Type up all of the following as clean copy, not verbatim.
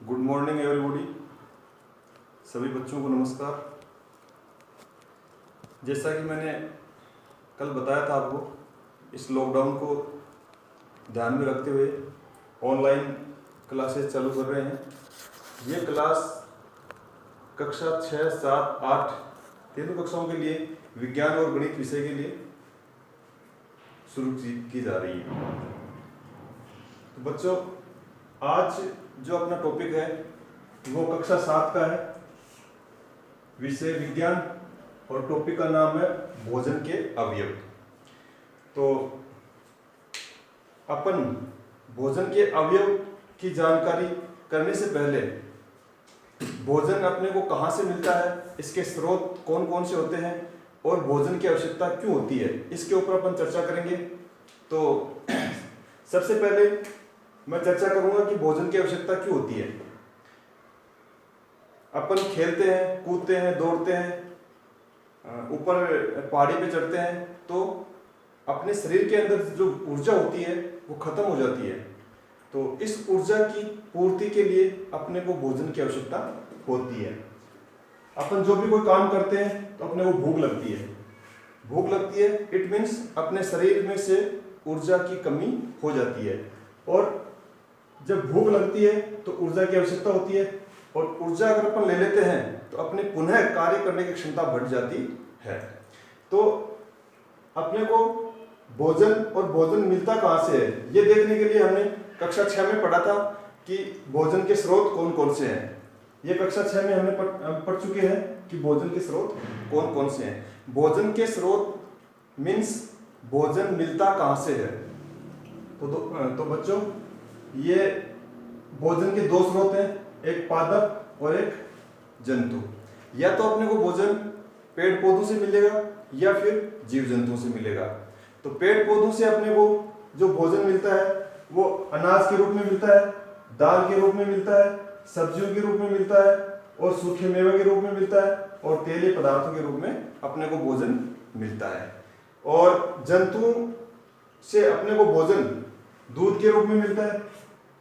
Good morning everybody. सभी बच्चों को नमस्कार। जैसा कि मैंने कल बताया था आपको, इस लॉकडाउन को ध्यान में रखते हुए ऑनलाइन क्लासेस चालू कर रहे हैं। ये क्लास कक्षा 6, 7, 8 तीनों कक्षाओं के लिए विज्ञान और गणित विषय के लिए शुरू की जा रही है। तो बच्चों, आज जो अपना टॉपिक है वो कक्षा 7 का है, विषय विज्ञान, और टॉपिक का नाम है भोजन के अवयव। तो अपन भोजन के अवयव की जानकारी करने से पहले भोजन अपने को कहाँ से मिलता है, इसके स्रोत कौन कौन से होते हैं और भोजन की आवश्यकता क्यों होती है, इसके ऊपर अपन चर्चा करेंगे। तो सबसे पहले मैं चर्चा करूंगा कि भोजन की आवश्यकता क्यों होती है। अपन खेलते हैं, कूदते हैं, दौड़ते हैं, ऊपर पहाड़ी पे चढ़ते हैं, तो अपने शरीर के अंदर जो ऊर्जा होती है वो खत्म हो जाती है। तो इस ऊर्जा की पूर्ति के लिए अपने को भोजन की आवश्यकता होती है। अपन जो भी कोई काम करते हैं तो अपने को भूख लगती है। भूख लगती है, इट मीन्स अपने शरीर में से ऊर्जा की कमी हो जाती है, और जब भूख लगती है तो ऊर्जा की आवश्यकता होती है, और ऊर्जा अगर अपन ले लेते हैं तो अपने पुनः कार्य करने की क्षमता बढ़ जाती है। तो अपने को भोजन और भोजन मिलता कहाँ से है, ये देखने के लिए हमने कक्षा 6 में पढ़ा था कि भोजन के स्रोत कौन कौन से हैं। ये कक्षा 6 में हमने पढ़ चुके हैं कि भोजन के स्रोत कौन कौन से हैं। भोजन के स्रोत मीन्स भोजन मिलता कहाँ से है। तो बच्चों, ये भोजन के दो स्रोत हैं, एक पादप और एक जंतु। या तो अपने को भोजन पेड़ पौधों से मिलेगा या फिर जीव जंतुओं से मिलेगा। तो पेड़ पौधों से अपने को जो भोजन मिलता है वो अनाज के रूप में मिलता है, दाल के रूप में मिलता है, सब्जियों के रूप में मिलता है, और सूखे मेवे के रूप में मिलता है, और तेलीय पदार्थों के रूप में अपने को भोजन मिलता है। और जंतुओं से अपने को भोजन दूध के रूप में मिलता है,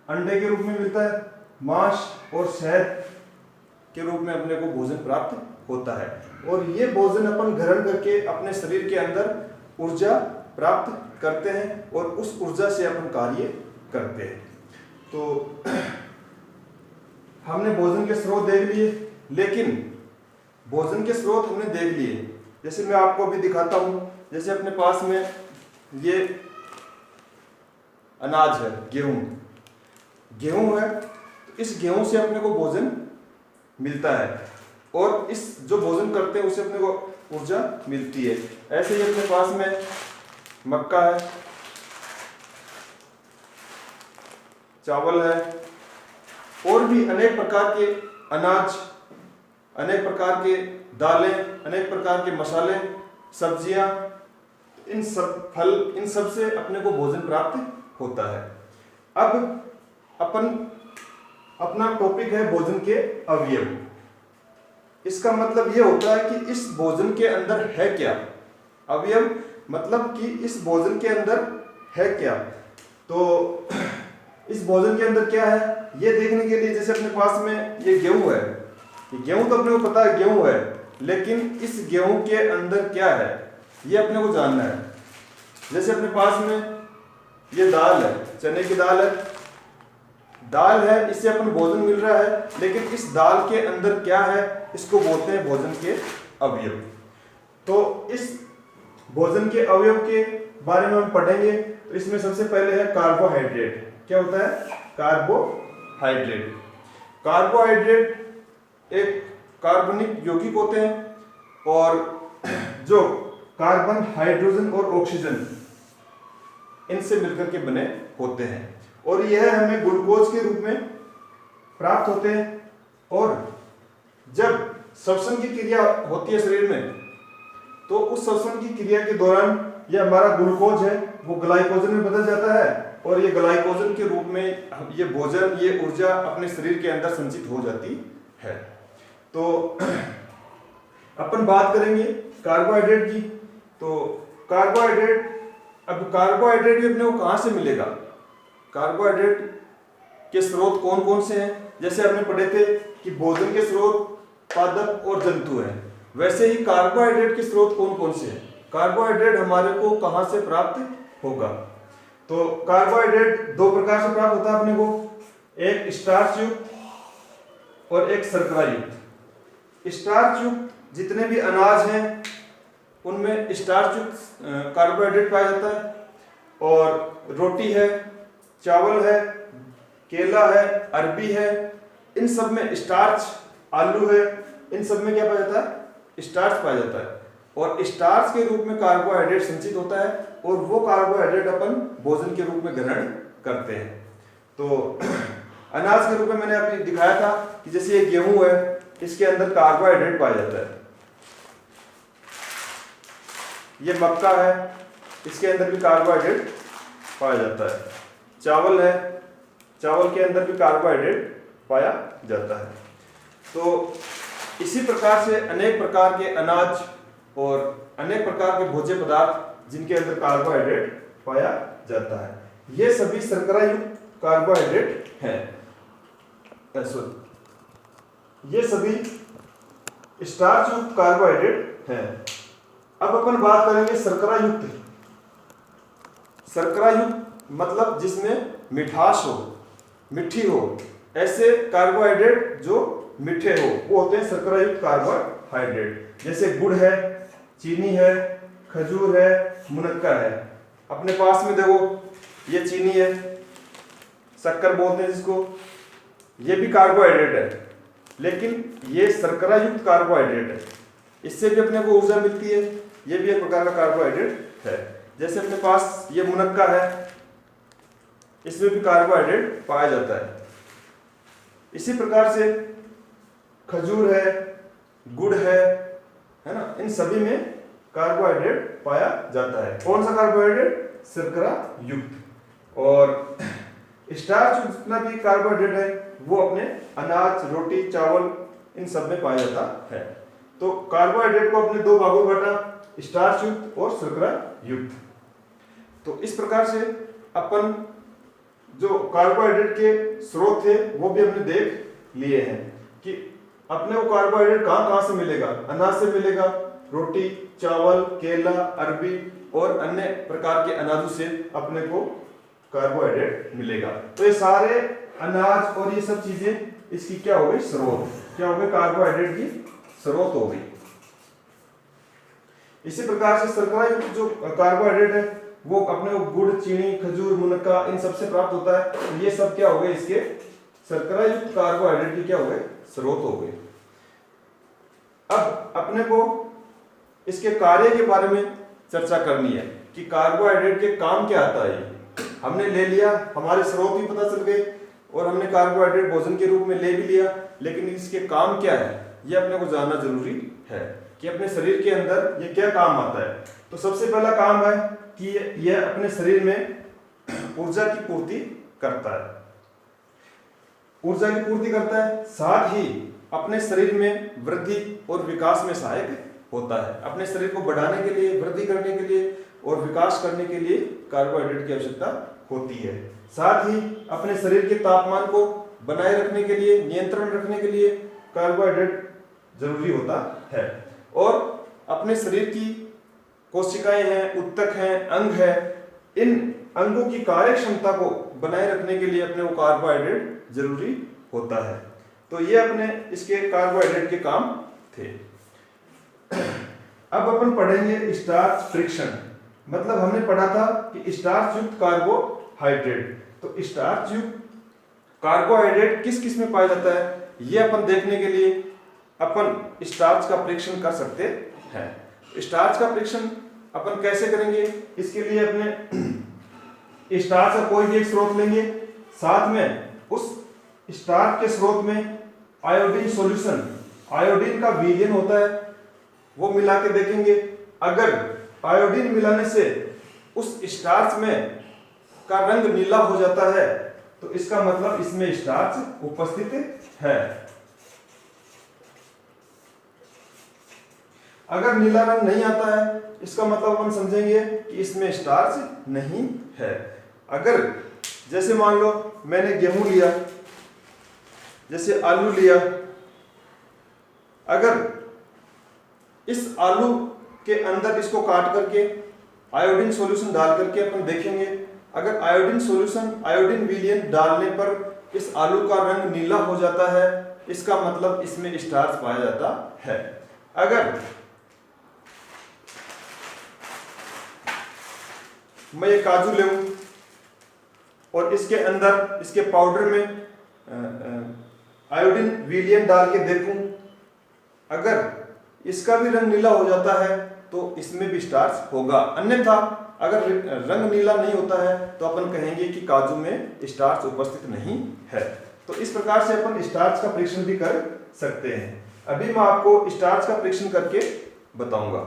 अंडे के रूप में मिलता है, मांस और शहद के रूप में अपने को भोजन प्राप्त होता है। और ये भोजन अपन ग्रहण करके अपने शरीर के अंदर ऊर्जा प्राप्त करते हैं, और उस ऊर्जा से अपन कार्य करते हैं। तो हमने भोजन के स्रोत देख लिए, लेकिन भोजन के स्रोत हमने देख लिए, जैसे मैं आपको अभी दिखाता हूं। जैसे अपने पास में ये अनाज है, गेहूं है, तो इस गेहूं से अपने को भोजन मिलता है, और इस जो भोजन करते हैं उससे अपने को ऊर्जा मिलती है। ऐसे ही अपने पास में मक्का है, चावल है, और भी अनेक प्रकार के अनाज, अनेक प्रकार के दालें, अनेक प्रकार के मसाले, सब्जियां, इन सब फल, इन सब से अपने को भोजन प्राप्त होता है। अब अपना टॉपिक है भोजन के अवयव। इसका मतलब यह होता है कि इस भोजन के अंदर है क्या। अवयव मतलब कि इस भोजन के अंदर है क्या। तो इस भोजन के अंदर क्या है ये देखने के लिए, जैसे अपने पास में ये गेहूं है, ये गेहूं तो अपने को पता है गेहूं है, लेकिन इस गेहूं के अंदर क्या है ये अपने को जानना है। जैसे अपने पास में ये दाल है, चने की दाल है, इससे अपन भोजन मिल रहा है, लेकिन इस दाल के अंदर क्या है इसको बोलते हैं भोजन के अवयव। तो इस भोजन के अवयव के बारे में हम पढ़ेंगे। तो इसमें सबसे पहले है कार्बोहाइड्रेट। क्या होता है कार्बोहाइड्रेट? कार्बोहाइड्रेट एक कार्बनिक यौगिक होते हैं, और जो कार्बन, हाइड्रोजन और ऑक्सीजन इनसे मिलकर के बने होते हैं, और यह हमें ग्लूकोज के रूप में प्राप्त होते हैं। और जब श्वसन की क्रिया होती है शरीर में, तो उस श्वसन की क्रिया के दौरान यह हमारा ग्लूकोज है वो ग्लाइकोजन में बदल जाता है, और ये ग्लाइकोजन के रूप में ये भोजन, ये ऊर्जा अपने शरीर के अंदर संचित हो जाती है। तो अपन बात करेंगे कार्बोहाइड्रेट की। तो कार्बोहाइड्रेट भी अपने को कहां से मिलेगा, कार्बोहाइड्रेट के स्रोत कौन कौन से हैं, जैसे हमने पढ़े थे कि भोजन के स्रोत पादप और जंतु हैं, वैसे ही कार्बोहाइड्रेट के स्रोत कौन कौन से हैं? कार्बोहाइड्रेट हमारे को कहाँ से प्राप्त होगा? तो कार्बोहाइड्रेट दो प्रकार से प्राप्त होता है अपने को, एक स्टार्च युक्त और एक शर्करा युक्त। स्टार्च युक्त जितने भी अनाज हैं उनमें स्टार्च युक्त कार्बोहाइड्रेट पाया जाता है, और रोटी है, चावल है, केला है, अरबी है, इन सब में स्टार्च, आलू है, इन सब में क्या पाया जाता है? स्टार्च पाया जाता है, और स्टार्च के रूप में कार्बोहाइड्रेट संचित होता है, और वो कार्बोहाइड्रेट अपन भोजन के रूप में ग्रहण करते हैं। तो अनाज के रूप में मैंने अभी दिखाया था कि जैसे ये गेहूं है, इसके अंदर कार्बोहाइड्रेट पाया जाता है। ये मक्का है, इसके अंदर भी कार्बोहाइड्रेट पाया जाता है। चावल है, चावल के अंदर भी कार्बोहाइड्रेट पाया जाता है। तो इसी प्रकार से अनेक प्रकार के अनाज और अनेक प्रकार के भोज्य पदार्थ जिनके अंदर कार्बोहाइड्रेट पाया जाता है, ये सभी शर्करा युक्त कार्बोहाइड्रेट हैं। ये सभी स्टार्च युक्त कार्बोहाइड्रेट हैं। अब अपन बात करेंगे शर्करा युक्त। शर्करा युक्त मतलब जिसमें मिठास हो, मिट्टी हो, ऐसे कार्बोहाइड्रेट जो मीठे हो वो होते हैं शर्करा युक्त कार्बोहाइड्रेट। जैसे गुड़ है, चीनी है, खजूर है, मुनक्का है। अपने पास में देखो ये चीनी है, शक्कर बोलते हैं जिसको, ये भी कार्बोहाइड्रेट है, लेकिन ये शर्करा युक्त कार्बोहाइड्रेट है। इससे भी अपने को ऊर्जा मिलती है, ये भी एक प्रकार का कार्बोहाइड्रेट है। जैसे अपने पास ये मुनक्का है, इसमें भी कार्बोहाइड्रेट पाया जाता है। इसी प्रकार से खजूर है, गुड़ है ना, इन सभी में कार्बोहाइड्रेट पाया जाता है। कौन सा कार्बोहाइड्रेट? शर्करा युक्त। और स्टार्च जितना भी कार्बोहाइड्रेट है वो अपने अनाज, रोटी, चावल, इन सब में पाया जाता है। तो कार्बोहाइड्रेट को अपने दो भागों में बांटा, स्टार्च युक्त और शर्करा युक्त। तो इस प्रकार से अपन जो कार्बोहाइड्रेट के स्रोत थे वो भी हमने देख लिए हैं कि अपने को कार्बोहाइड्रेट कहाँ कहाँ से मिलेगा। अनाज से मिलेगा, रोटी, चावल, केला, अरबी और अन्य प्रकार के अनाजों से अपने को कार्बोहाइड्रेट मिलेगा। तो ये सारे अनाज और ये सब चीजें इसकी क्या हो गई? स्रोत। क्या हो गई? कार्बोहाइड्रेट की स्रोत हो गई। इसी प्रकार से शर्करा युक्त जो कार्बोहाइड्रेट है वो अपने को गुड़, चीनी, खजूर, मुनक्का इन सब से प्राप्त होता है। तो ये सब क्या हो गए? इसके शर्करा युक्त कार्बोहाइड्रेट की क्या हो गए? स्रोत हो गए। अब अपने को इसके कार्य के बारे में चर्चा करनी है कि कार्बोहाइड्रेट के काम क्या आता है। हमने ले लिया, हमारे स्रोत भी पता चल गए और हमने कार्बोहाइड्रेट भोजन के रूप में ले भी लिया, लेकिन इसके काम क्या है ये अपने को जानना जरूरी है कि अपने शरीर के अंदर ये क्या काम आता है। तो सबसे पहला काम है कि यह अपने शरीर में ऊर्जा की पूर्ति करता है। ऊर्जा की पूर्ति करता है, साथ ही अपने शरीर में वृद्धि और विकास में सहायक होता है। अपने शरीर को बढ़ाने के लिए, वृद्धि करने के लिए और विकास करने के लिए कार्बोहाइड्रेट की आवश्यकता होती है। साथ ही अपने शरीर के तापमान को बनाए रखने के लिए, नियंत्रण रखने के लिए कार्बोहाइड्रेट जरूरी होता है। और अपने शरीर की कोशिकाएं हैं, उत्तक हैं, अंग है, इन अंगों की कार्य क्षमता को बनाए रखने के लिए अपने को कार्बोहाइड्रेट जरूरी होता है। तो ये अपने इसके कार्बोहाइड्रेट के काम थे। अब अपन पढ़ेंगे स्टार्च फ्रिक्शन। मतलब हमने पढ़ा था कि स्टार्च युक्त कार्बोहाइड्रेट, तो स्टार्च युक्त कार्बोहाइड्रेट किस किस में पाया जाता है ये अपन देखने के लिए अपन स्टार्च का परीक्षण कर सकते हैं। स्टार्च का परीक्षण अपन कैसे करेंगे? इसके लिए अपने स्टार्च का कोई भी एक स्रोत लेंगे, साथ में उस स्टार्च के स्रोत में आयोडीन सॉल्यूशन, आयोडीन का विलयन होता है, वो मिला के देखेंगे। अगर आयोडीन मिलाने से उस स्टार्च में का रंग नीला हो जाता है तो इसका मतलब इसमें स्टार्च उपस्थित है। अगर नीला रंग नहीं आता है इसका मतलब हम समझेंगे कि इसमें स्टार्च नहीं है। अगर जैसे मान लो मैंने गेहूं लिया, जैसे आलू लिया, अगर इस आलू के अंदर इसको काट करके आयोडीन सॉल्यूशन डाल करके अपन देखेंगे, अगर आयोडीन सॉल्यूशन, आयोडीन विलयन डालने पर इस आलू का रंग नीला हो जाता है, इसका मतलब इसमें स्टार्च पाया जाता है। अगर मैं ये काजू लूं और इसके अंदर, इसके पाउडर में आयोडीन विलयन डाल के देखूं, अगर इसका भी रंग नीला हो जाता है तो इसमें भी स्टार्च होगा। अन्यथा अगर रंग नीला नहीं होता है तो अपन कहेंगे कि काजू में स्टार्च उपस्थित नहीं है। तो इस प्रकार से अपन स्टार्च का परीक्षण भी कर सकते हैं। अभी मैं आपको स्टार्च का परीक्षण करके बताऊंगा।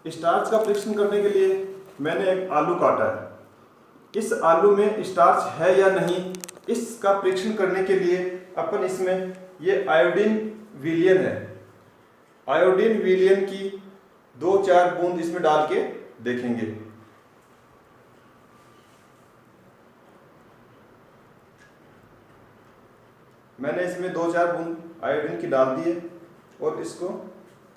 स्टार्च का परीक्षण करने के लिए मैंने एक आलू काटा है। इस आलू में स्टार्च है या नहीं, इसका परीक्षण करने के लिए अपन इसमें ये आयोडीन विलयन है, आयोडीन विलयन की 2-4 बूंद इसमें डाल के देखेंगे। मैंने इसमें 2-4 बूंद आयोडीन की डाल दी है और इसको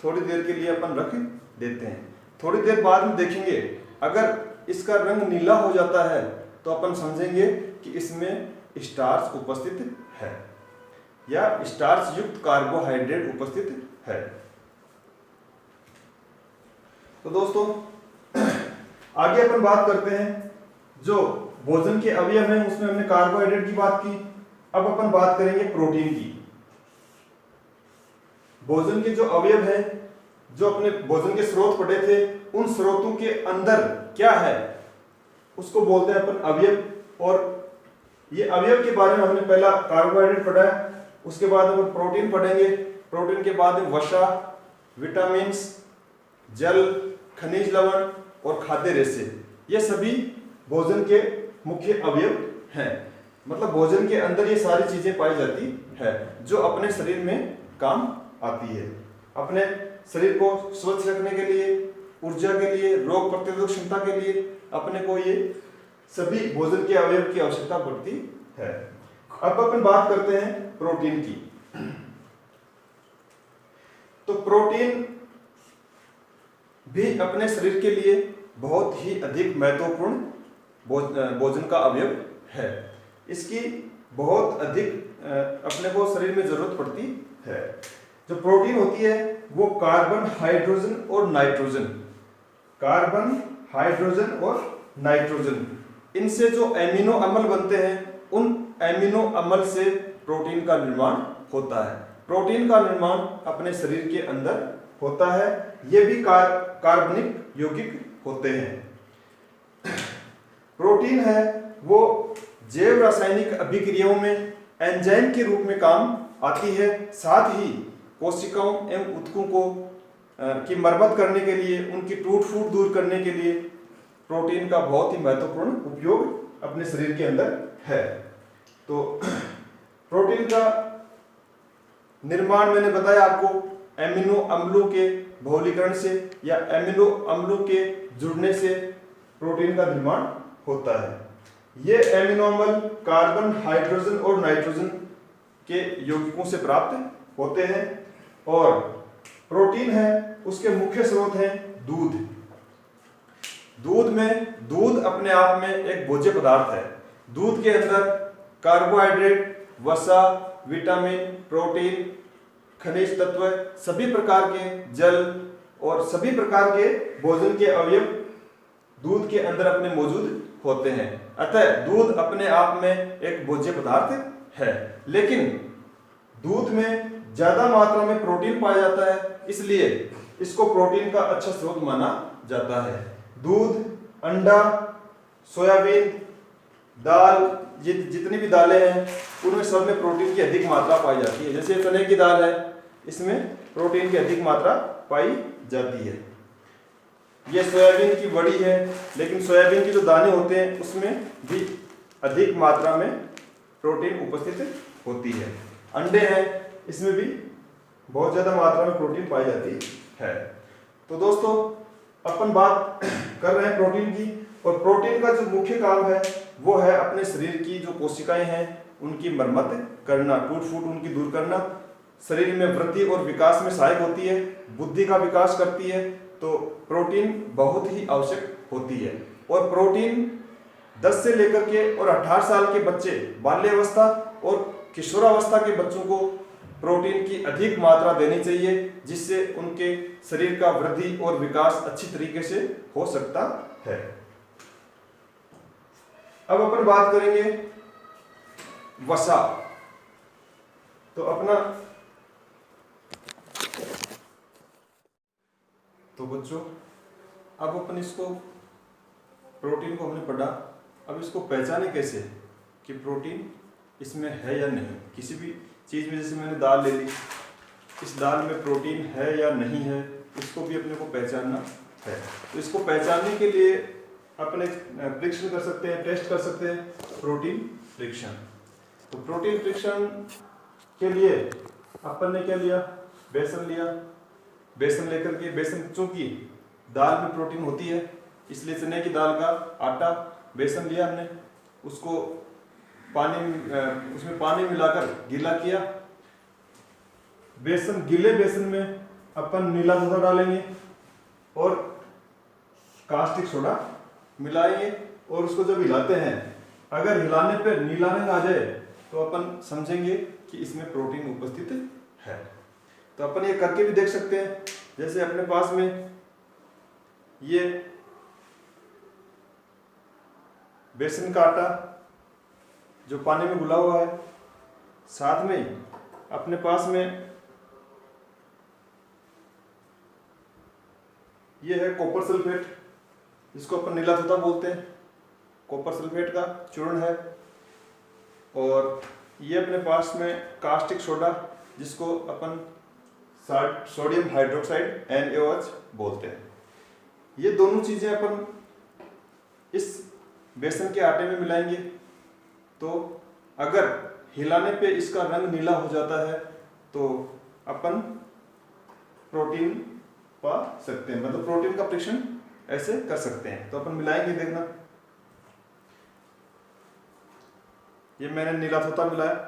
थोड़ी देर के लिए अपन रख देते हैं। थोड़ी देर बाद में देखेंगे, अगर इसका रंग नीला हो जाता है तो अपन समझेंगे कि इसमें स्टार्च उपस्थित है या स्टार्च युक्त कार्बोहाइड्रेट उपस्थित है। तो दोस्तों आगे अपन बात करते हैं, जो भोजन के अवयव हैं उसमें हमने कार्बोहाइड्रेट की बात की, अब अपन बात करेंगे प्रोटीन की। भोजन के जो अवयव हैं, जो अपने भोजन के स्रोत पढ़े थे, उन स्रोतों के अंदर क्या है उसको बोलते हैं अपन अवयव। और ये अवयव के बारे में हमने पहला कार्बोहाइड्रेट पढ़ा है, उसके बाद हम प्रोटीन पढ़ेंगे, प्रोटीन के बाद वसा, विटामिन, जल, खनिज लवण और खाद्य रेशे, ये सभी भोजन के मुख्य अवयव हैं। मतलब भोजन के अंदर ये सारी चीजें पाई जाती है जो अपने शरीर में काम आती है, अपने शरीर को स्वच्छ रखने के लिए, ऊर्जा के लिए, रोग प्रतिरोधक क्षमता के लिए अपने को ये सभी भोजन के अवयव की आवश्यकता पड़ती है। अब अपन बात करते हैं प्रोटीन की। तो प्रोटीन भी अपने शरीर के लिए बहुत ही अधिक महत्वपूर्ण भोजन का अवयव है। इसकी बहुत अधिक अपने को शरीर में जरूरत पड़ती है। जो प्रोटीन होती है वो कार्बन, हाइड्रोजन और नाइट्रोजन, कार्बन, हाइड्रोजन और नाइट्रोजन, इनसे जो एमिनो अम्ल बनते हैं, उन एमिनो अम्ल से प्रोटीन का निर्माण होता है। प्रोटीन का निर्माण अपने शरीर के अंदर होता है। ये भी कार्बनिक यौगिक होते हैं। प्रोटीन है वो जैव रासायनिक अभिक्रियाओं में एंजाइम के रूप में काम आती है। साथ ही कोशिकाओं एवं ऊतकों को की मरम्मत करने के लिए, उनकी टूट फूट दूर करने के लिए प्रोटीन का बहुत ही महत्वपूर्ण उपयोग अपने शरीर के अंदर है। तो प्रोटीन का निर्माण मैंने बताया आपको एमिनो अम्लों के बहुलीकरण से या एमिनो अम्लों के जुड़ने से प्रोटीन का निर्माण होता है। ये एमिनो अम्ल कार्बन, हाइड्रोजन और नाइट्रोजन के यौगिकों से प्राप्त होते हैं। और प्रोटीन है उसके मुख्य स्रोत हैं दूध। दूध अपने आप में एक भोज्य पदार्थ है। दूध के अंदर कार्बोहाइड्रेट, वसा, विटामिन, प्रोटीन, खनिज तत्व, सभी प्रकार के जल और सभी प्रकार के भोजन के अवयव दूध के अंदर अपने मौजूद होते हैं। अतः दूध अपने आप में एक भोज्य पदार्थ है। लेकिन दूध में ज्यादा मात्रा में प्रोटीन पाया जाता है, इसलिए इसको प्रोटीन का अच्छा स्रोत माना जाता है। दूध, अंडा, सोयाबीन, दाल, ये जितनी भी दालें हैं उनमें सब में प्रोटीन की अधिक मात्रा पाई जाती है। जैसे चने की दाल है, इसमें प्रोटीन की अधिक मात्रा पाई जाती है। ये सोयाबीन की बड़ी है, लेकिन सोयाबीन के जो दाने होते हैं उसमें भी अधिक मात्रा में प्रोटीन उपस्थित होती है। अंडे हैं, इसमें भी बहुत ज़्यादा मात्रा में प्रोटीन पाई जाती है। तो दोस्तों अपन बात कर रहे हैं प्रोटीन की, और प्रोटीन का जो मुख्य काम है वो है अपने शरीर की जो कोशिकाएं हैं उनकी मरम्मत करना, टूट फूट उनकी दूर करना, शरीर में वृद्धि और विकास में सहायक होती है, बुद्धि का विकास करती है। तो प्रोटीन बहुत ही आवश्यक होती है। और प्रोटीन 10 से लेकर के और 18 साल के बच्चे, बाल्यावस्था और किशोरावस्था के बच्चों को प्रोटीन की अधिक मात्रा देनी चाहिए, जिससे उनके शरीर का वृद्धि और विकास अच्छी तरीके से हो सकता है। अब अपन बात करेंगे वसा। तो अपना तो बच्चों अब अपन इसको प्रोटीन को हमने पढ़ा, अब इसको पहचाने कैसे कि प्रोटीन इसमें है या नहीं। किसी भी चीज़ में, जैसे मैंने दाल ले ली, इस दाल में प्रोटीन है या नहीं है, इसको भी अपने को पहचानना है। तो इसको पहचानने के लिए अपने परीक्षण कर सकते हैं, टेस्ट कर सकते हैं, प्रोटीन परीक्षण। तो प्रोटीन परीक्षण के लिए अपन ने क्या लिया, बेसन लिया। बेसन लेकर के, बेसन चूंकि दाल में प्रोटीन होती है इसलिए चने की दाल का आटा, बेसन लिया हमने, उसको उसमें पानी मिलाकर गीला किया। बेसन, गीले बेसन में अपन नीला सोडा डालेंगे और कास्टिक सोडा मिलाएंगे, और उसको जब हिलाते हैं, अगर हिलाने पर नीला रंग आ जाए तो अपन समझेंगे कि इसमें प्रोटीन उपस्थित है। तो अपन ये करके भी देख सकते हैं। जैसे अपने पास में ये बेसन का आटा जो पानी में घुला हुआ है, साथ में अपने पास में ये है कॉपर सल्फेट, जिसको अपन नीला सोडा बोलते हैं, कॉपर सल्फेट का चूर्ण है। और ये अपने पास में कास्टिक सोडा, जिसको अपन सोडियम हाइड्रोक्साइड NaOH बोलते हैं। ये दोनों चीजें अपन इस बेसन के आटे में मिलाएंगे। तो अगर हिलाने पे इसका रंग नीला हो जाता है तो अपन प्रोटीन पा सकते हैं, मतलब प्रोटीन का परीक्षण ऐसे कर सकते हैं। तो अपन मिलाएंगे, देखना ये मैंने नीला सोडा मिलाया,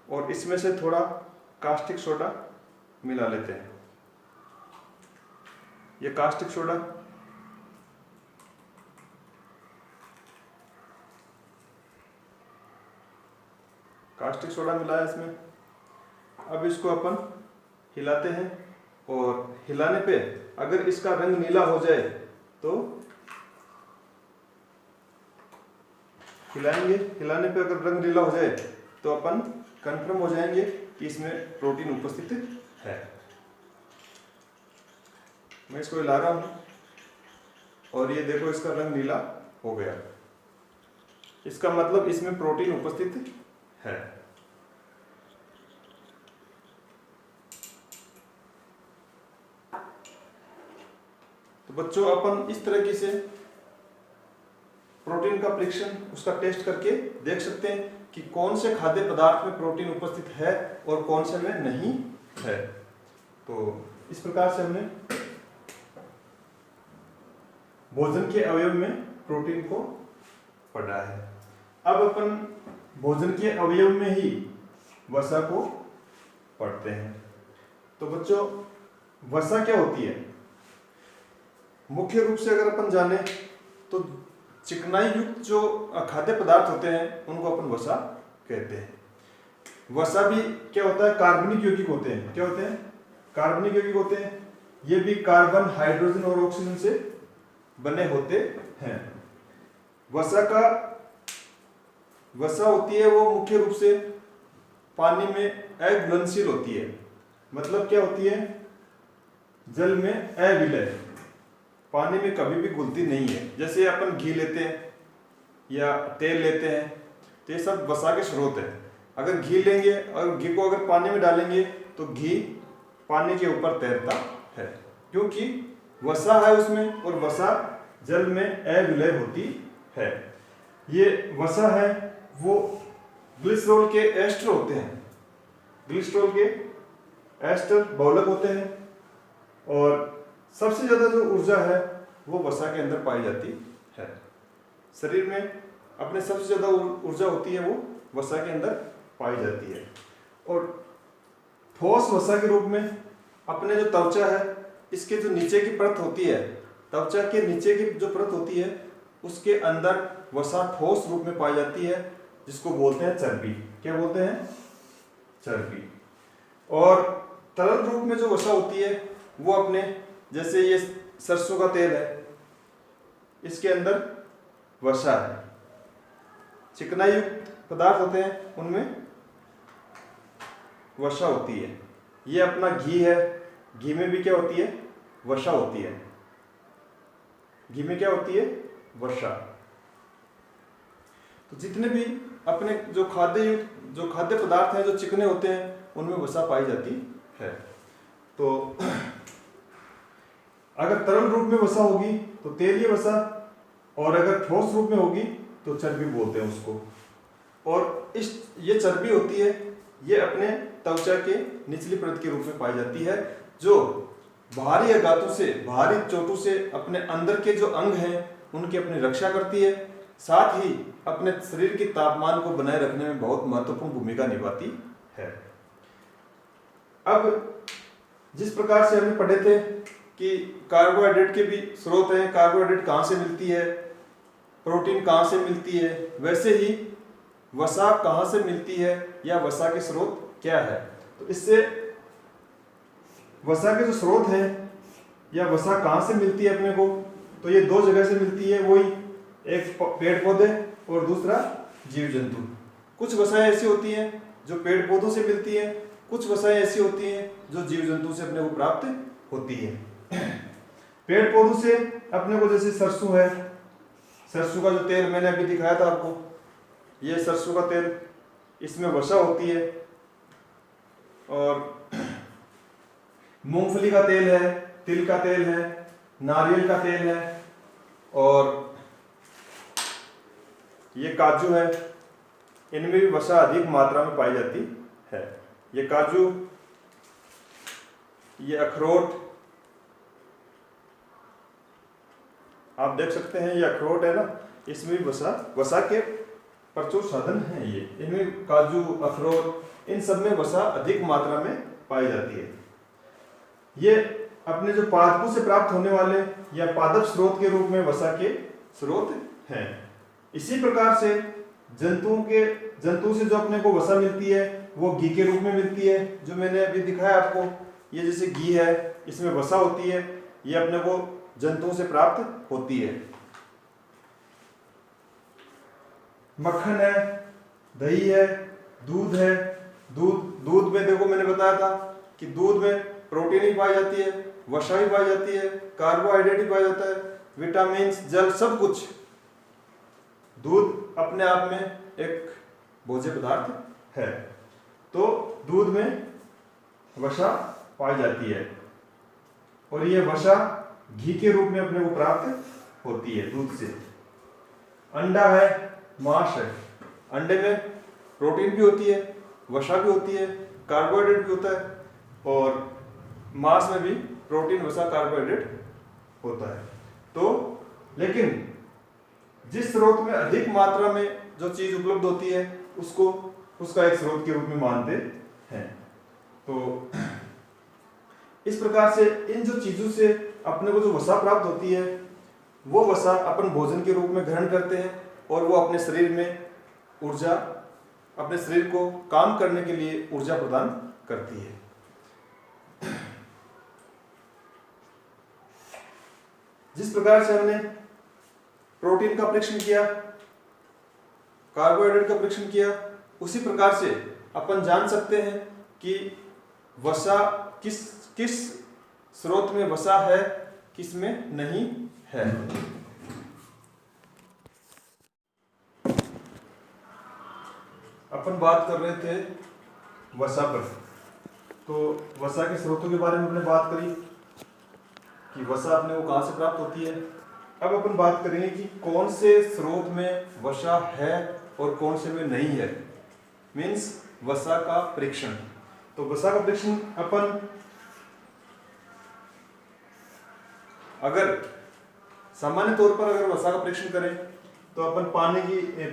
और इसमें से थोड़ा कास्टिक सोडा मिला लेते हैं। ये कास्टिक सोडा, कास्टिक सोडा मिलाया इसमें। अब इसको अपन हिलाते हैं, और हिलाने पे अगर इसका रंग नीला हो जाए तो हिलाएंगे, हिलाने पे अगर रंग नीला हो जाए तो अपन कंफर्म हो जाएंगे कि इसमें प्रोटीन उपस्थित है। मैं इसको हिला रहा हूं और ये देखो इसका रंग नीला हो गया, इसका मतलब इसमें प्रोटीन उपस्थित है। तो बच्चों अपन इस तरीके से प्रोटीन का परीक्षण, उसका टेस्ट करके देख सकते हैं कि कौन से खाद्य पदार्थ में प्रोटीन उपस्थित है और कौन से में नहीं है। तो इस प्रकार से हमने भोजन के अवयव में प्रोटीन को पढ़ा है। अब अपन भोजन के अवयव में ही वसा को पढ़ते हैं। तो बच्चों वसा क्या होती है? मुख्य रूप से अगर अपन जाने तो चिकनाई युक्त जो खाद्य पदार्थ होते हैं उनको अपन वसा कहते हैं। वसा भी क्या होता है? कार्बनिक यौगिक होते हैं। क्या होते हैं? कार्बनिक यौगिक होते हैं। ये भी कार्बन, हाइड्रोजन और ऑक्सीजन से बने होते हैं। वसा होती है वो मुख्य रूप से पानी में अघुलनशील होती है। मतलब क्या होती है? जल में अविलय, पानी में कभी भी घुलती नहीं है। जैसे अपन घी लेते हैं या तेल लेते हैं तो ये सब वसा के स्रोत है। अगर घी लेंगे और घी को अगर पानी में डालेंगे तो घी पानी के ऊपर तैरता है, क्योंकि वसा है उसमें और वसा जल में अविलय होती है। ये वसा है वो ग्लिसरॉल के एस्टर होते हैं, ग्लिसरॉल के एस्टर बहुलक होते हैं और सबसे ज्यादा जो ऊर्जा है वो वसा के अंदर पाई जाती है। शरीर में अपने सबसे ज्यादा ऊर्जा होती है वो वसा के अंदर पाई जाती है। और ठोस वसा के रूप में अपने जो त्वचा है इसके जो नीचे की परत होती है, त्वचा के नीचे की जो परत होती है उसके अंदर वसा ठोस रूप में पाई जाती है, जिसको बोलते हैं चर्बी। क्या बोलते हैं? चर्बी। और तरल रूप में जो वसा होती है वो अपने, जैसे ये सरसों का तेल है, इसके अंदर वसा है। चिकनाई युक्त पदार्थ होते हैं उनमें वसा होती है। ये अपना घी है, घी में भी क्या होती है? वसा होती है। घी में क्या होती है? वसा। तो जितने भी अपने जो खाद्य पदार्थ हैं जो चिकने होते हैं उनमें वसा पाई जाती है। तो अगर तरल रूप में वसा होगी तो तेलीय वसा, और अगर ठोस रूप में होगी तो चर्बी बोलते हैं उसको। और ये चर्बी होती है, ये अपने त्वचा के निचली परत के रूप में पाई जाती है, जो बाहरी आघातों से, बाहरी चोटों से अपने अंदर के जो अंग हैं उनकी अपनी रक्षा करती है, साथ ही अपने शरीर के तापमान को बनाए रखने में बहुत महत्वपूर्ण भूमिका निभाती है। अब जिस प्रकार से हमने पढ़े थे कि कार्बोहाइड्रेट के भी स्रोत हैं, कार्बोहाइड्रेट कहाँ से मिलती है, प्रोटीन कहाँ से मिलती है, वैसे ही वसा कहाँ से मिलती है या वसा के स्रोत क्या है। तो इससे वसा के जो स्रोत हैं या वसा कहाँ से मिलती है अपने को, तो ये दो जगह से मिलती है, वही एक पेड़ पौधे और दूसरा जीव जंतु। कुछ वसाएं ऐसी होती हैं जो पेड़ पौधों से मिलती हैं, कुछ वसाएं ऐसी होती हैं जो जीव जंतु से अपने को प्राप्त होती है। पेड़ पौधों से अपने को जैसे सरसों है, सरसों का जो तेल मैंने अभी दिखाया था आपको, ये सरसों का तेल, इसमें वसा होती है। और मूंगफली का तेल है, तिल का तेल है, नारियल का तेल है, और ये काजू है, इनमें भी वसा अधिक मात्रा में पाई जाती है। ये काजू, ये अखरोट, आप देख सकते हैं ये अखरोट है ना, इसमें भी वसा के प्रचुर साधन हैं। ये इनमें काजू, अखरोट, इन सब में वसा अधिक मात्रा में पाई जाती है। ये अपने जो पादपों से प्राप्त होने वाले या पादप स्रोत के रूप में वसा के स्रोत हैं। इसी प्रकार से जंतु से जो अपने को वसा मिलती है वो घी के रूप में मिलती है, जो मैंने अभी दिखाया आपको। ये जैसे घी है, इसमें वसा होती है, ये अपने को जंतुओं से प्राप्त होती है। मक्खन है, दही है, दूध है। दूध में देखो मैंने बताया था कि दूध में प्रोटीन ही पाई जाती है, वसा भी पाई जाती है, कार्बोहाइड्रेट भी पाया जाता है, विटामिन, जल, सब कुछ। दूध अपने आप में एक भोज्य पदार्थ है, तो दूध में वसा पाई जाती है, और ये वसा घी के रूप में अपने को प्राप्त होती है दूध से। अंडा है, मांस है, अंडे में प्रोटीन भी होती है, वसा भी होती है, कार्बोहाइड्रेट भी होता है, और मांस में भी प्रोटीन, वसा, कार्बोहाइड्रेट होता है। तो लेकिन जिस स्रोत में अधिक मात्रा में जो चीज उपलब्ध होती है उसको उसका एक स्रोत के रूप में मानते हैं। तो इस प्रकार से इन जो चीजों से अपने को जो वसा प्राप्त होती है वो वसा अपन भोजन के रूप में ग्रहण करते हैं, और वो अपने शरीर में ऊर्जा, अपने शरीर को काम करने के लिए ऊर्जा प्रदान करती है। जिस प्रकार से हमने प्रोटीन का परीक्षण किया, कार्बोहाइड्रेट का परीक्षण किया, उसी प्रकार से अपन जान सकते हैं कि वसा किस स्रोत में वसा है, किस में नहीं है। अपन बात कर रहे थे वसा पर, तो वसा के स्रोतों के बारे में हमने बात करी। कि वसा अपने को कहाँ से प्राप्त होती है। अब अपन बात करेंगे कि कौन से स्रोत में वसा है और कौन से में नहीं है, मीन्स वसा का परीक्षण। तो वसा का परीक्षण अपन अगर सामान्य तौर पर अगर वसा का परीक्षण करें तो अपन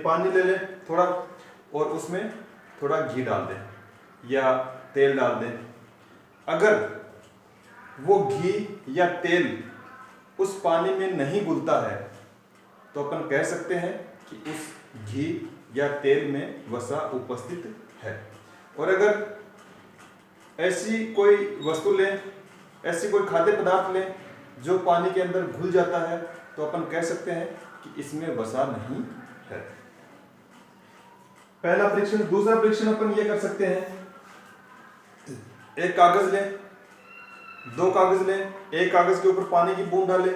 पानी ले लें थोड़ा, और उसमें थोड़ा घी डाल दें या तेल डाल दें। अगर वो घी या तेल उस पानी में नहीं घुलता है तो अपन कह सकते हैं कि उस घी या तेल में वसा उपस्थित है। और अगर ऐसी कोई वस्तु लें, ऐसी कोई खाद्य पदार्थ लें जो पानी के अंदर घुल जाता है, तो अपन कह सकते हैं कि इसमें वसा नहीं है। पहला परीक्षण। दूसरा परीक्षण अपन ये कर सकते हैं, एक कागज लें, दो कागज लें, एक कागज के ऊपर पानी की बूंद डालें,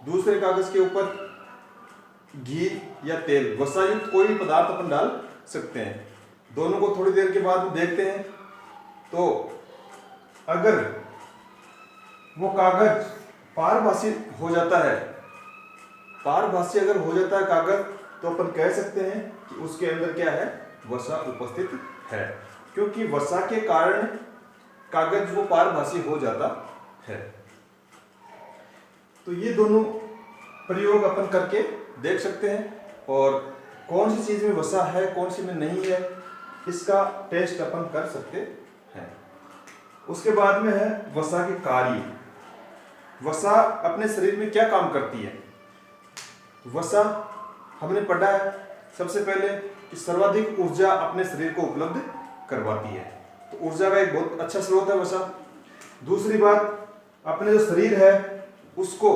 दूसरे कागज के ऊपर घी या तेल, वसायुक्त कोई भी पदार्थ अपन डाल सकते हैं। दोनों को थोड़ी देर के बाद देखते हैं, तो अगर वो कागज पारभासी हो जाता है, पारभासी अगर हो जाता है कागज, तो अपन कह सकते हैं कि उसके अंदर क्या है, वसा उपस्थित है, क्योंकि वसा के कारण कागज वो पारभासी हो जाता है। तो ये दोनों प्रयोग अपन करके देख सकते हैं, और कौन सी चीज में वसा है कौन सी में नहीं है इसका टेस्ट अपन कर सकते हैं। उसके बाद में है वसा के कार्य। वसा अपने शरीर में क्या काम करती है। वसा हमने पढ़ा है सबसे पहले कि सर्वाधिक ऊर्जा अपने शरीर को उपलब्ध करवाती है, तो ऊर्जा का एक बहुत अच्छा स्रोत है वसा। दूसरी बात, अपने जो शरीर है उसको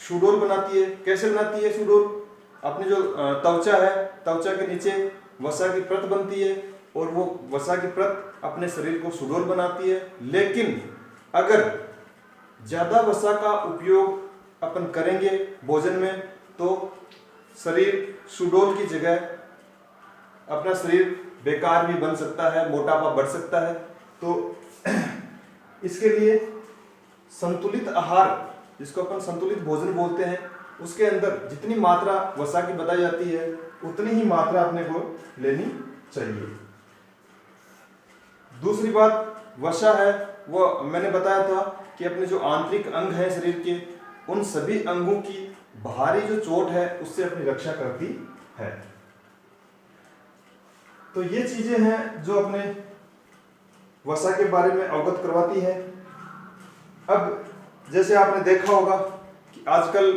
सुडौल बनाती है। कैसे बनाती है सुडौल? अपनी जो त्वचा है, त्वचा के नीचे वसा की परत बनती है, और वो वसा की परत अपने शरीर को सुडौल बनाती है। लेकिन अगर ज्यादा वसा का उपयोग अपन करेंगे भोजन में, तो शरीर सुडौल की जगह अपना शरीर बेकार भी बन सकता है, मोटापा बढ़ सकता है। तो इसके लिए संतुलित आहार, जिसको अपन संतुलित भोजन बोलते हैं, उसके अंदर जितनी मात्रा वसा की बताई जाती है उतनी ही मात्रा अपने को लेनी चाहिए। दूसरी बात वसा है, वो मैंने बताया था कि अपने जो आंतरिक अंग हैं शरीर के, उन सभी अंगों की बाहरी जो चोट है उससे अपनी रक्षा करती है। तो ये चीजें हैं जो अपने वसा के बारे में अवगत करवाती है। अब जैसे आपने देखा होगा कि आजकल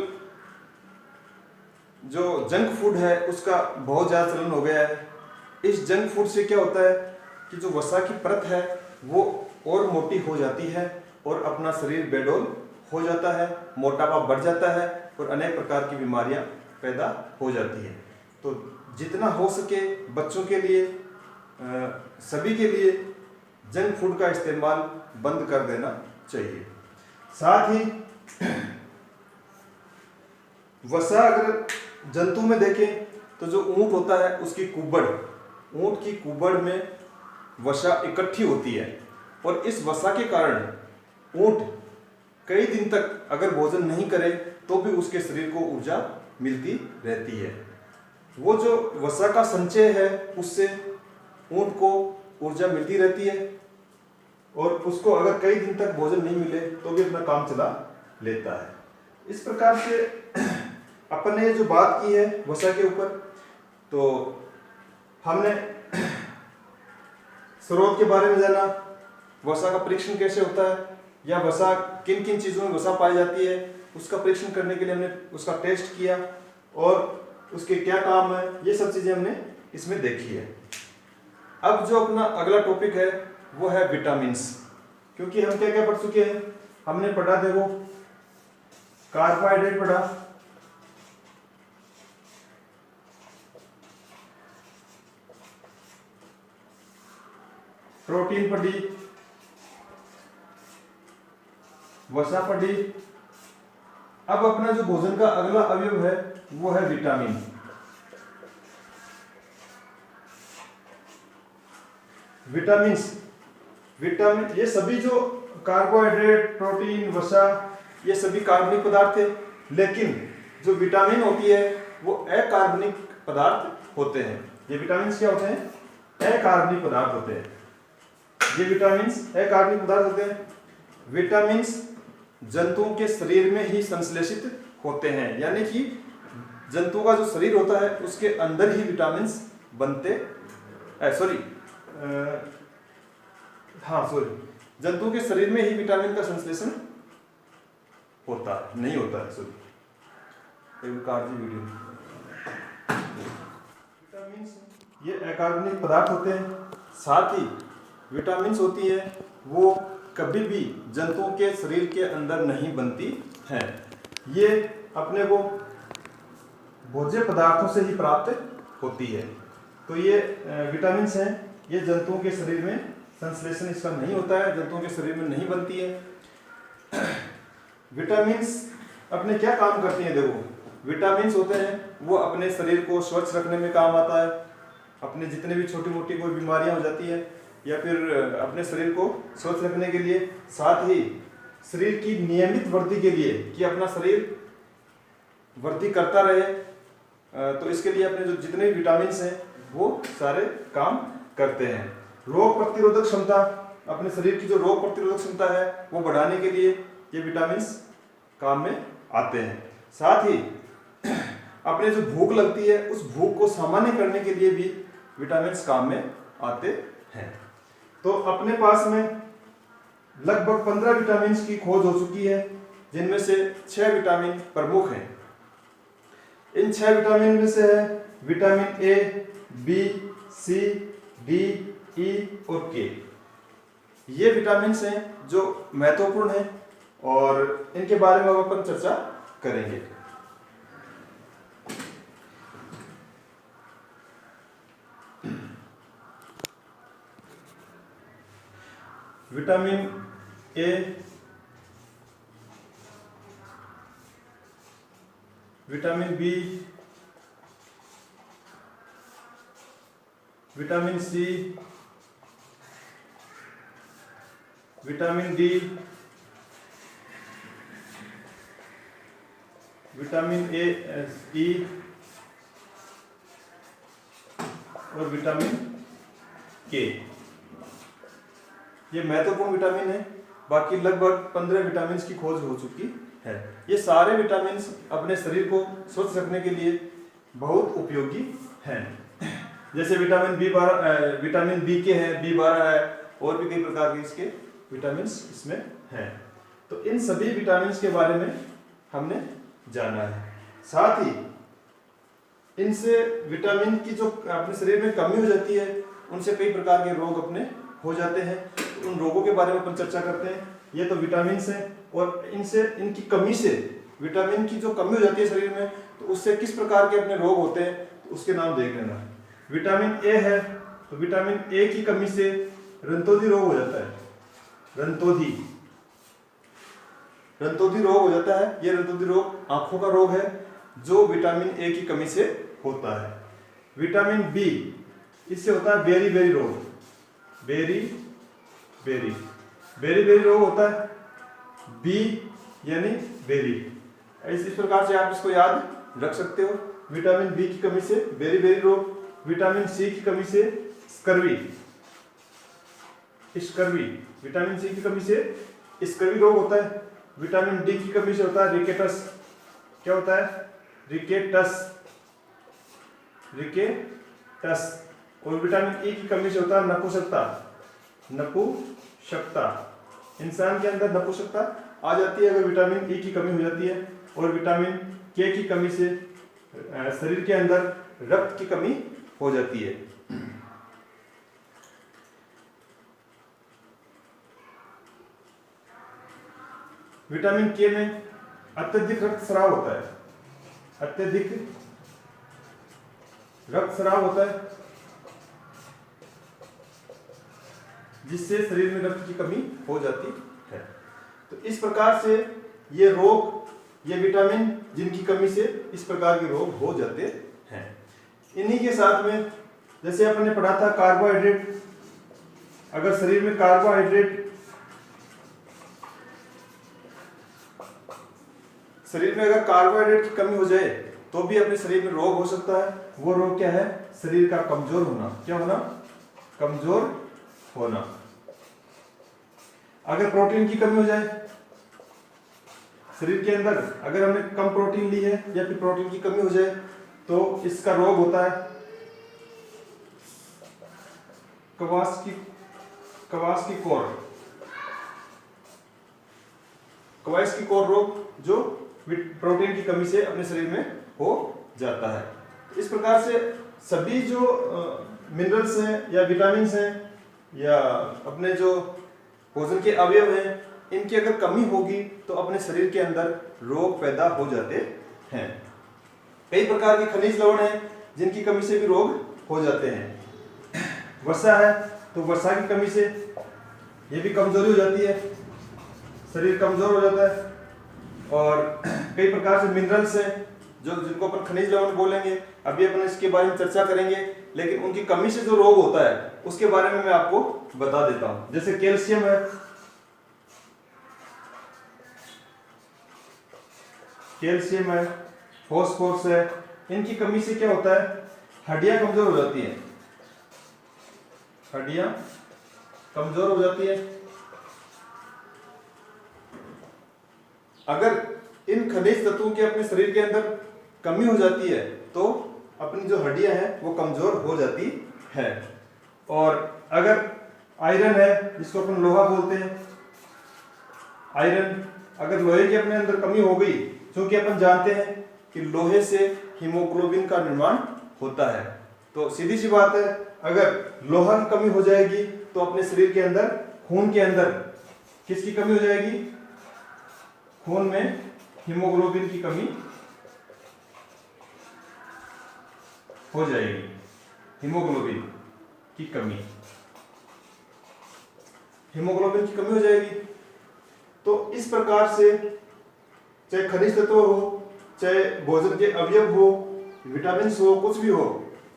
जो जंक फूड है उसका बहुत ज्यादा चलन हो गया है। इस जंक फूड से क्या होता है कि जो वसा की परत है वो और मोटी हो जाती है, और अपना शरीर बेडौल हो जाता है, मोटापा बढ़ जाता है, और अनेक प्रकार की बीमारियां पैदा हो जाती है। तो जितना हो सके बच्चों के लिए, सभी के लिए जंक फूड का इस्तेमाल बंद कर देना चाहिए। साथ ही वसा अगर जंतु में देखें तो जो ऊंट होता है उसकी कुबड़, ऊंट की कुबड़ में वसा इकट्ठी होती है, और इस वसा के कारण ऊंट कई दिन तक अगर भोजन नहीं करे तो भी उसके शरीर को ऊर्जा मिलती रहती है। वो जो वसा का संचय है उससे ऊंट को ऊर्जा मिलती रहती है, और उसको अगर कई दिन तक भोजन नहीं मिले तो भी अपना काम चला लेता है। इस प्रकार से अपन ने जो बात की है वसा के ऊपर, तो हमने स्रोत के बारे में जाना, वसा का परीक्षण कैसे होता है, या वसा किन किन चीजों में वसा पाई जाती है उसका परीक्षण करने के लिए हमने उसका टेस्ट किया, और उसके क्या काम है, ये सब चीजें हमने इसमें देखी है। अब जो अपना अगला टॉपिक है वो है विटामिन्स। क्योंकि हम क्या क्या पढ़ चुके हैं, हमने पढ़ा, देखो कार्बोहाइड्रेट पढ़ा, प्रोटीन पढ़ी, वसा पढ़ी। अब अपना जो भोजन का अगला अवयव है वो है विटामिन। विटामिन ये सभी जो कार्बोहाइड्रेट, प्रोटीन, वसा, ये सभी कार्बनिक पदार्थ थे, लेकिन जो विटामिन होती है वो अकार्बनिक पदार्थ होते हैं। ये विटामिन क्या होते हैं? अकार्बनिक पदार्थ होते हैं। ये विटामिन अकार्बनिक पदार्थ होते हैं। विटामिन जंतुओं के शरीर में ही संश्लेषित होते हैं, यानी कि जंतु का जो शरीर होता है उसके अंदर ही विटामिन बनते, जंतु के शरीर में ही विटामिन का संश्लेषण होता है, नहीं होता है, वीडियो। विटामिन ये अकार्बनिक पदार्थ होते हैं। साथ ही विटामिन होती है वो कभी भी जंतुओं के शरीर के अंदर नहीं बनती हैं। ये अपने को भोज्य पदार्थों से ही प्राप्त होती है। तो ये विटामिन हैं, ये जंतुओं के शरीर में संश्लेषण इसका नहीं होता है, जंतुओं के शरीर में नहीं बनती है। विटामिन अपने क्या काम करती हैं? देखो, विटामिन होते हैं वो अपने शरीर को स्वच्छ रखने में काम आता है। अपने जितने भी छोटी मोटी कोई बीमारियां हो जाती है या फिर अपने शरीर को स्वच्छ रखने के लिए, साथ ही शरीर की नियमित वृद्धि के लिए कि अपना शरीर वृद्धि करता रहे, तो इसके लिए अपने जो जितने भी विटामिन हैं वो सारे काम करते हैं। रोग प्रतिरोधक क्षमता, अपने शरीर की जो रोग प्रतिरोधक क्षमता है वो बढ़ाने के लिए ये विटामिन काम में आते हैं। साथ ही अपने जो भूख लगती है उस भूख को सामान्य करने के लिए भी विटामिन काम में आते हैं। तो अपने पास में लगभग 15 विटामिन की खोज हो चुकी है, जिनमें से 6 विटामिन प्रमुख हैं। इन 6 विटामिन में से है vitamin A, B, C, D, E और के। ये विटामिन हैं जो महत्वपूर्ण हैं और इनके बारे में अपन चर्चा करेंगे। Vitamin A, vitamin B, vitamin C, vitamin D, vitamin A, E और विटामिन के। ये महत्वपूर्ण विटामिन है। बाकी लगभग 15 विटामिन की खोज हो चुकी है। ये सारे विटामिन अपने शरीर को स्वस्थ रखने के लिए बहुत उपयोगी हैं। जैसे विटामिन B12, विटामिन बी के है, B12 है और भी कई प्रकार के इसके विटामिन इसमें हैं। तो इन सभी विटामिन के बारे में हमने जाना है। साथ ही इनसे विटामिन की जो अपने शरीर में कमी हो जाती है उनसे कई प्रकार के रोग अपने हो जाते हैं। तो उन रोगों के बारे में अपन चर्चा करते हैं। ये तो विटामिन हैं और इनसे इनकी कमी से विटामिन की जो कमी हो जाती है शरीर में तो उससे किस प्रकार के अपने रोग होते हैं तो उसके नाम देख लेना। विटामिन ए है तो विटामिन ए की कमी से रंतोधी रोग हो जाता है। रंतोधी रोग हो जाता है। ये रंतोधी रोग आंखों का रोग है जो विटामिन ए की कमी से होता है। विटामिन बी, इससे होता है बेरी बेरी रोग। बेरी रोग होता है। बी यानी बेरी, इस प्रकार से आप इसको याद रख सकते हो। विटामिन बी की कमी से बेरी बेरी रोग, विटामिन सी की कमी से स्कर्वी, विटामिन सी की कमी से स्कर्वी रोग होता है। विटामिन डी की कमी से होता है रिकेटस। क्या होता है? रिकेटस। और विटामिन ई की कमी से होता है नपुंसकता। इंसान के अंदर नपुंसकता आ जाती है अगर विटामिन ई की कमी हो जाती है। और विटामिन के की कमी से शरीर के अंदर रक्त की कमी हो जाती है। विटामिन के में अत्यधिक रक्तस्राव होता है। जिससे शरीर में रक्त की कमी हो जाती है। तो इस प्रकार से ये विटामिन जिनकी कमी से इस प्रकार के रोग हो जाते हैं। इन्हीं के साथ में जैसे अपन ने पढ़ा था कार्बोहाइड्रेट, अगर शरीर में कार्बोहाइड्रेट शरीर में अगर कार्बोहाइड्रेट की कमी हो जाए तो भी अपने शरीर में रोग हो सकता है। वो रोग क्या है? शरीर का कमजोर होना। क्या होना? कमजोर होना। अगर प्रोटीन की कमी हो जाए शरीर के अंदर, अगर हमने कम प्रोटीन ली है या फिर प्रोटीन की कमी हो जाए तो इसका रोग होता है कवास्की कोर रोग, जो प्रोटीन की कमी से अपने शरीर में हो जाता है। इस प्रकार से सभी जो मिनरल्स हैं या विटामिन्स हैं या अपने जो भोजन के अवयव हैं, इनकी अगर कमी होगी तो अपने शरीर के अंदर रोग पैदा हो जाते हैं। कई प्रकार के खनिज लवण हैं जिनकी कमी से भी रोग हो जाते हैं। वर्षा है तो वर्षा की कमी से ये भी कमजोरी हो जाती है, शरीर कमजोर हो जाता है। और कई प्रकार से मिनरल्स हैं जिनको अपन खनिज लवण बोलेंगे, अभी अपन इसके बारे में चर्चा करेंगे, लेकिन उनकी कमी से जो रोग होता है उसके बारे में मैं आपको बता देता हूं। जैसे कैल्शियम है, फॉस्फोरस है, इनकी कमी से क्या होता है? हड्डियां कमजोर हो जाती हैं, हड्डियां कमजोर हो जाती है। अगर इन खनिज तत्वों के अपने शरीर के अंदर कमी हो जाती है तो अपनी जो हड्डियां हैं वो कमजोर हो जाती है। और अगर आयरन है, जिसको अपन लोहा बोलते हैं, आयरन अगर लोहे के अपने अंदर कमी हो गई, क्योंकि अपन जानते हैं कि लोहे से हीमोग्लोबिन का निर्माण होता है, तो सीधी सी बात है अगर लोहा की कमी हो जाएगी तो अपने शरीर के अंदर, खून के अंदर किसकी कमी हो जाएगी? खून में हीमोग्लोबिन की कमी हो जाएगी। हीमोग्लोबिन की कमी हो जाएगी। तो इस प्रकार से चाहे खनिज तत्व हो, चाहे भोजन के अवयव हो, विटामिन हो, कुछ भी हो,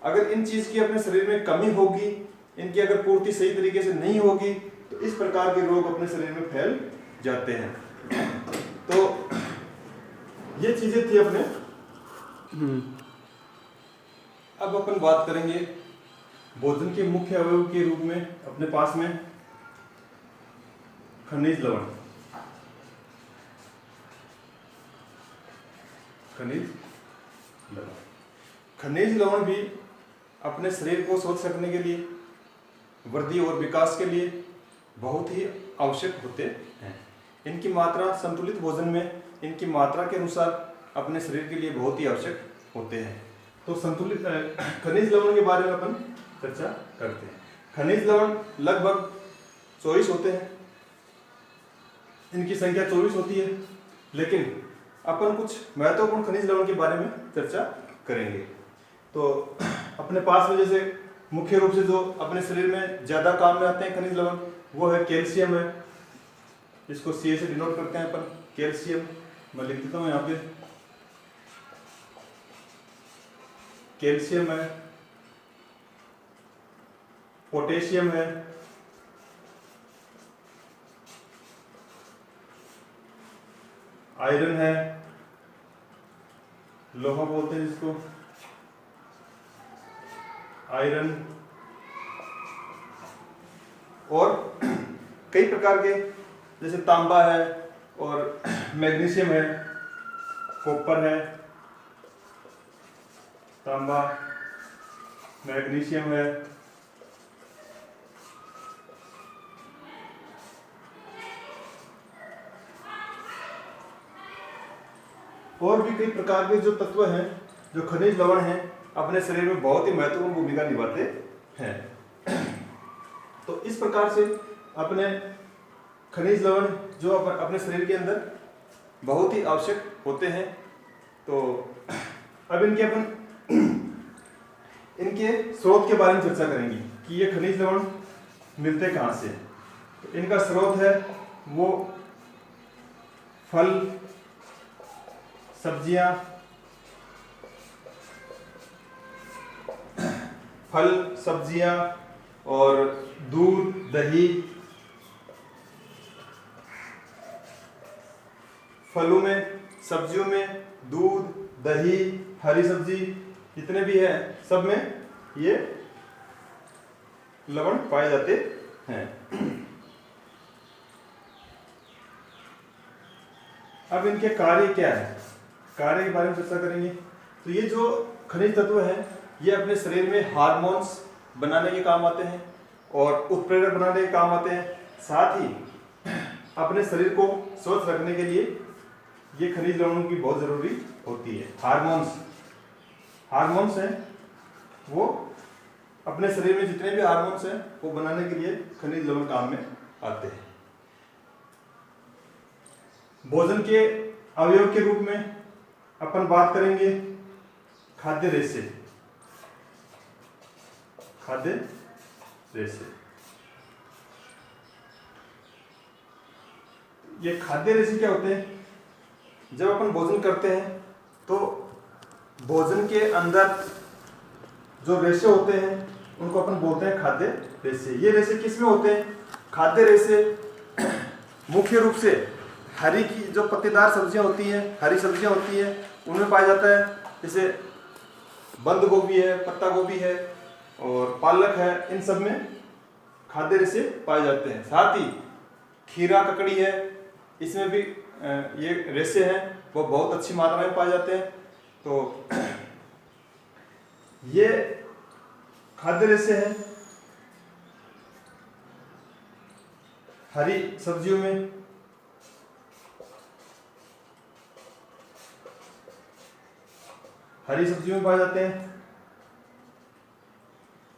अगर इन चीज की अपने शरीर में कमी होगी, इनकी अगर पूर्ति सही तरीके से नहीं होगी तो इस प्रकार के रोग अपने शरीर में फैल जाते हैं। तो ये चीजें थी अपने। अब अपन बात करेंगे भोजन के मुख्य अवयव के रूप में अपने पास में खनिज लवण। खनिज लवण भी अपने शरीर को स्वस्थ रखने के लिए, वृद्धि और विकास के लिए बहुत ही आवश्यक होते हैं। इनकी मात्रा संतुलित भोजन में इनकी मात्रा के अनुसार अपने शरीर के लिए बहुत ही आवश्यक होते हैं। तो संतुलित खनिज लवण के बारे में अपन चर्चा करते हैं। खनिज लवण लगभग 24 होते हैं, इनकी संख्या 24 होती है, लेकिन अपन कुछ महत्वपूर्ण खनिज लवण के बारे में चर्चा करेंगे। तो अपने पास में जैसे मुख्य रूप से जो अपने शरीर में ज्यादा काम में आते हैं खनिज लवण, वो है कैल्शियम है, इसको Ca से डिनोट करते हैं अपन, कैल्शियम। मैं लिख देता हूं यहाँ पे, कैल्शियम है, पोटेशियम है, आयरन है, लोहा बोलते हैं जिसको, आयरन, और कई प्रकार के जैसे तांबा है और मैग्नीशियम है, कॉपर है, तांबा, मैग्नीशियम है, और भी कई प्रकार के जो तत्व हैं, जो खनिज लवण हैं, अपने शरीर में बहुत ही महत्वपूर्ण भूमिका निभाते हैं। तो इस प्रकार से अपने खनिज लवण जो अपने शरीर के अंदर बहुत ही आवश्यक होते हैं। तो अब इनके स्रोत के बारे में चर्चा करेंगे कि ये खनिज लवण मिलते कहाँ से। तो इनका स्रोत है वो फल, सब्जियां, और दूध, दही। फलों में सब्जियों में दूध, दही, हरी सब्जी जितने भी है सब में ये लवण पाए जाते हैं। अब इनके कार्य क्या है, कार्य के बारे में चर्चा करेंगे। तो ये जो खनिज तत्व हैं ये अपने शरीर में हार्मोन्स बनाने के काम आते हैं और उत्प्रेरक बनाने के काम आते हैं। साथ ही अपने शरीर को स्वस्थ रखने के लिए ये खनिज लवणों की बहुत जरूरी होती है। हार्मोन्स हैं वो अपने शरीर में जितने भी हार्मोन्स हैं वो बनाने के लिए खनिज लवण काम में आते हैं। भोजन के अवयव के रूप में अपन बात करेंगे खाद्य रेशे। ये खाद्य रेशे क्या होते हैं? जब अपन भोजन करते हैं तो भोजन के अंदर जो रेशे होते हैं उनको अपन बोलते हैं खाद्य रेशे। ये रेशे किस में होते हैं? खाद्य रेशे मुख्य रूप से हरी की जो पत्तेदार सब्जियां होती हैं, हरी सब्जियां होती हैं उनमें पाया जाता है। जैसे बंद गोभी है, पत्ता गोभी है और पालक है, इन सब में खाद्य रेशे पाए जाते हैं। साथ ही खीरा, ककड़ी है, इसमें भी ये रेशे हैं वो बहुत अच्छी मात्रा में पाए जाते हैं। तो ये खाद्य रेशे हैं हरी सब्जियों में। पाए जाते हैं।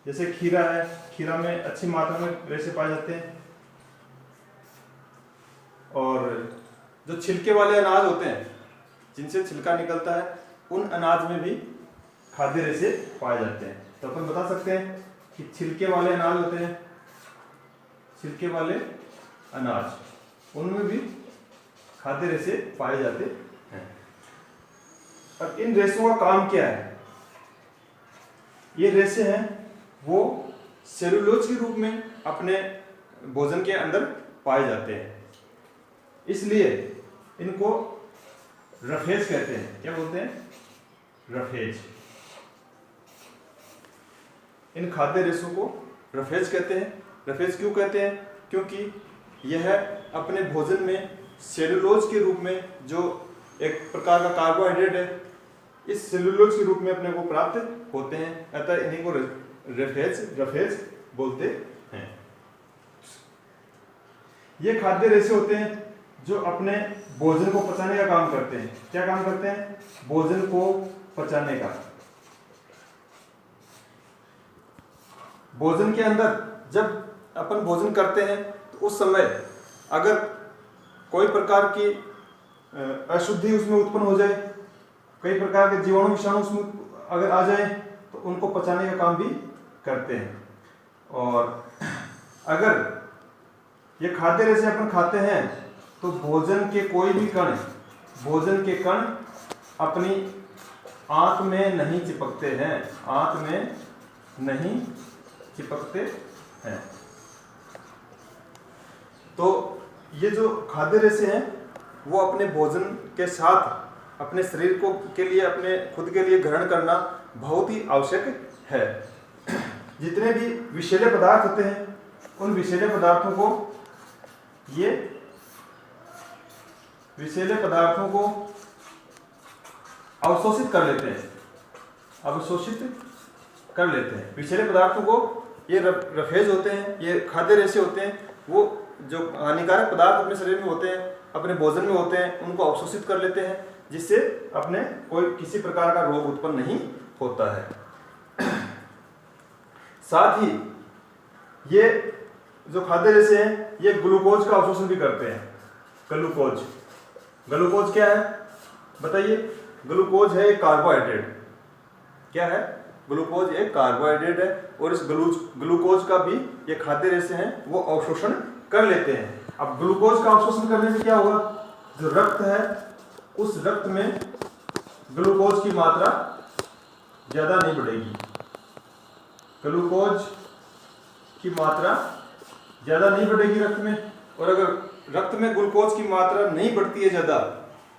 जैसे खीरा है, खीरा में अच्छी मात्रा में रेशे पाए जाते हैं। और जो छिलके वाले अनाज होते हैं जिनसे छिलका निकलता है उन अनाज में भी खाद्य रेशे पाए जाते हैं। तो अपन बता सकते हैं कि छिलके वाले अनाज होते हैं, छिलके वाले अनाज उनमें भी खाद्य रेशे पाए जाते हैं। अब इन रेशों का काम क्या है? ये रेशे हैं वो सेलुलोज के रूप में अपने भोजन के अंदर पाए जाते हैं, इसलिए इनको रफेज कहते हैं। क्या बोलते हैं? रफेज। इन खाद्य रेशों को रफेज कहते हैं। रफेज क्यों कहते हैं? क्योंकि यह अपने भोजन में सेलुलोज के रूप में जो एक प्रकार का कार्बोहाइड्रेट है, इस सेलुलोज के रूप में अपने को प्राप्त होते हैं, अतः इन्हीं को रफेज बोलते हैं। ये खाद्य रेशे होते हैं जो अपने भोजन को पचाने का काम करते हैं। क्या काम करते हैं? भोजन को पचाने का। भोजन के अंदर जब अपन भोजन करते हैं तो उस समय अगर कोई प्रकार की अशुद्धि उसमें उत्पन्न हो जाए, कई प्रकार के जीवाणु विषाणु उसमें अगर आ जाए तो उनको पचाने का काम भी करते हैं। और अगर ये खाद्य रेशे अपन खाते हैं तो भोजन के कण अपनी आंत में नहीं चिपकते हैं। तो ये जो खाद्य रेशे हैं वो अपने भोजन के साथ अपने शरीर को के लिए, अपने खुद के लिए ग्रहण करना बहुत ही आवश्यक है। जितने भी विषैले पदार्थ होते हैं उन विषैले पदार्थों को अवशोषित कर लेते हैं। विषैले पदार्थों को ये रफेज होते हैं, ये खाद्य रेशे होते हैं, वो जो हानिकारक पदार्थ अपने शरीर में होते हैं, अपने भोजन में होते हैं, उनको अवशोषित कर लेते हैं, जिससे अपने किसी प्रकार का रोग उत्पन्न नहीं होता है। साथ ही ये जो खाद्य रेशे हैं ये ग्लूकोज का अवशोषण भी करते हैं। ग्लूकोज क्या है बताइए? ग्लूकोज है एक कार्बोहाइड्रेट। क्या है? ग्लूकोज एक कार्बोहाइड्रेट है और इस ग्लूकोज का भी ये खाद्य रेशे हैं वो अवशोषण कर लेते हैं। अब ग्लूकोज का अवशोषण करने से क्या होगा? जो रक्त है उस रक्त में ग्लूकोज की मात्रा ज्यादा नहीं बढ़ेगी। ग्लूकोज की मात्रा ज्यादा नहीं बढ़ेगी रक्त में। और अगर रक्त में ग्लूकोज की मात्रा नहीं बढ़ती है ज्यादा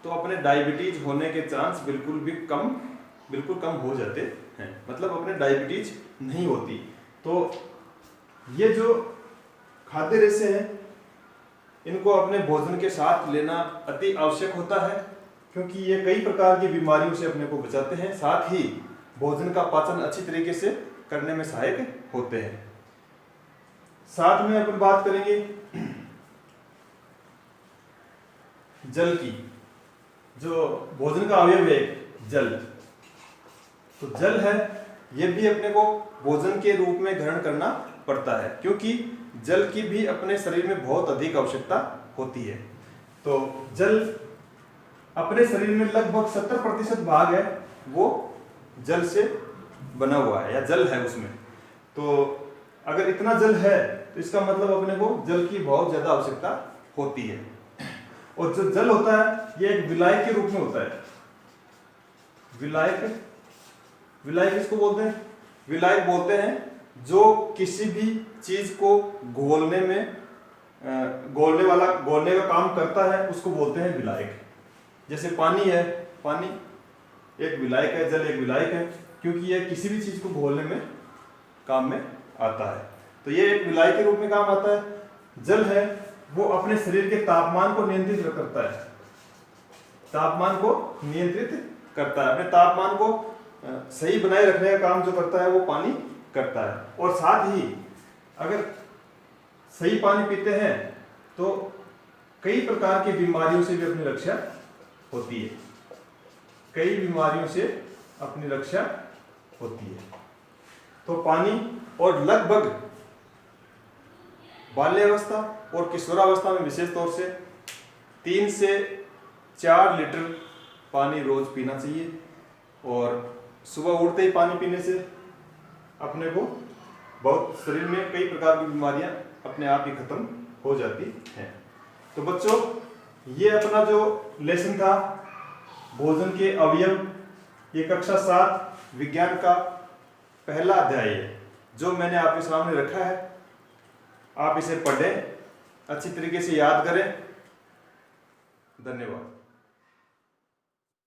तो अपने डायबिटीज होने के चांस बिल्कुल कम हो जाते हैं, मतलब अपने डायबिटीज नहीं होती। तो ये जो खाद्य रेशे हैं इनको अपने भोजन के साथ लेना अति आवश्यक होता है, क्योंकि ये कई प्रकार की बीमारियों से अपने को बचाते हैं, साथ ही भोजन का पाचन अच्छी तरीके से करने में सहायक होते हैं। साथ में अपन बात करेंगे जल की। जो भोजन का अवयव है जल, तो जल है ये भी अपने को भोजन के रूप में ग्रहण करना पड़ता है, क्योंकि जल की भी अपने शरीर में बहुत अधिक आवश्यकता होती है। तो जल अपने शरीर में लगभग 70% भाग है वो जल से बना हुआ है या जल है उसमें। तो अगर इतना जल है तो इसका मतलब अपने को जल की बहुत ज्यादा आवश्यकता होती है। और जो जल होता है ये एक विलायक के रूप में होता है। विलायक इसको बोलते हैं, विलायक बोलते हैं जो किसी भी चीज को घोलने का काम करता है उसको बोलते हैं विलायक। जैसे पानी है, पानी एक विलायक है, जल एक विलायक है, क्योंकि यह किसी भी चीज को घोलने में काम में आता है। तो ये एक विलायक के रूप में काम आता है। जल है वो अपने शरीर के तापमान को नियंत्रित करता है, तापमान को नियंत्रित करता है, अपने तापमान को सही बनाए रखने का काम जो करता है वो पानी करता है। और साथ ही अगर सही पानी पीते हैं तो कई प्रकार की बीमारियों से भी अपनी रक्षा होती है, कई बीमारियों से अपनी रक्षा होती है। तो पानी, और लगभग बाल्यावस्था और किशोरावस्था में विशेष तौर से 3 से 4 लीटर पानी रोज पीना चाहिए। और सुबह उठते ही पानी पीने से अपने को बहुत शरीर में कई प्रकार की बीमारियां अपने आप ही खत्म हो जाती हैं। तो बच्चों ये अपना जो लेसन था भोजन के अवयव, ये कक्षा 7 विज्ञान का पहला अध्याय है जो मैंने आपके सामने रखा है। आप इसे पढ़ें, अच्छी तरीके से याद करें। धन्यवाद।